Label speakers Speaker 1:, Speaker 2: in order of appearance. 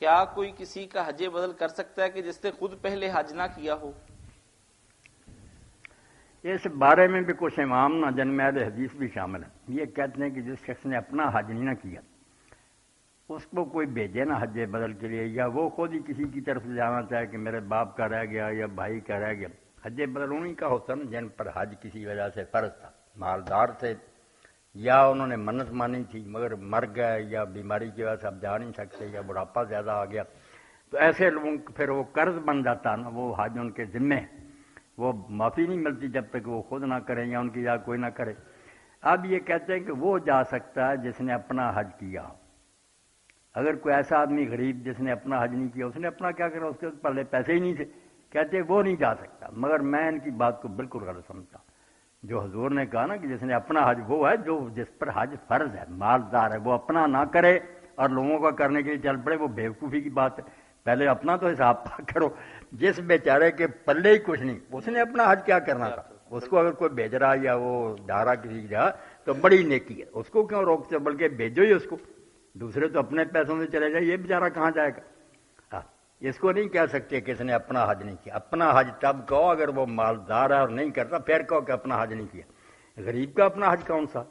Speaker 1: کیا کوئی کسی کا حج بدل کر سکتا ہے کہ جس نے خود پہلے حج نہ کیا ہو؟
Speaker 2: اس بارے میں بھی کچھ امام نہ جن میں اہل حدیث بھی شامل ہیں، یہ کہتے ہیں کہ جس شخص نے اپنا حج نہیں نہ کیا اس کو کوئی بھیجے نہ حج بدل کے لیے، یا وہ خود ہی کسی کی طرف سے جانا چاہے کہ میرے باپ کا رہ گیا یا بھائی کا رہ گیا۔ حج بدل انہیں کا ہوتا نا جن پر حج کسی وجہ سے فرض تھا، مالدار تھے یا انہوں نے منت مانی تھی مگر مر گئے، یا بیماری کی وجہ سے اب جا نہیں سکتے، یا بڑھاپا زیادہ آ گیا، تو ایسے لوگوں کو پھر وہ قرض بن جاتا نا، وہ حج ان کے ذمے ہے، وہ معافی نہیں ملتی جب تک وہ خود نہ کریں یا ان کی یا کوئی نہ کرے۔ اب یہ کہتے ہیں کہ وہ جا سکتا ہے جس نے اپنا حج کیا۔ اگر کوئی ایسا آدمی غریب جس نے اپنا حج نہیں کیا، اس نے اپنا کیا کرا، اس کے پہلے پیسے ہی نہیں تھے، کہتے ہیں وہ نہیں جا سکتا۔ مگر میں ان کی بات کو بالکل غلط سمجھتا ہوں۔ جو حضور نے کہا نا کہ جس نے اپنا حج، وہ ہے جو جس پر حج فرض ہے، مالدار ہے، وہ اپنا نہ کرے اور لوگوں کا کرنے کے لیے چل پڑے، وہ بیوقوفی کی بات ہے۔ پہلے اپنا تو حساب کرو۔ جس بیچارے کے پلے ہی کچھ نہیں، اس نے اپنا حج کیا کرنا تھا؟ اس کو اگر کوئی بھیج رہا یا وہ جا رہا کسی جگہ تو بڑی نیکی ہے، اس کو کیوں روکتے؟ بلکہ بھیجو ہی اس کو۔ دوسرے تو اپنے پیسوں سے چلے جائے، یہ بیچارہ کہاں جائے گا؟ ہاں، اس کو نہیں کہہ سکتے کہ اس نے اپنا حج نہیں کیا۔ اپنا حج تب کہو اگر وہ مالدار ہے اور نہیں کرتا، پھر کہو کہ اپنا حج نہیں کیا۔ غریب کا اپنا حج کون سا؟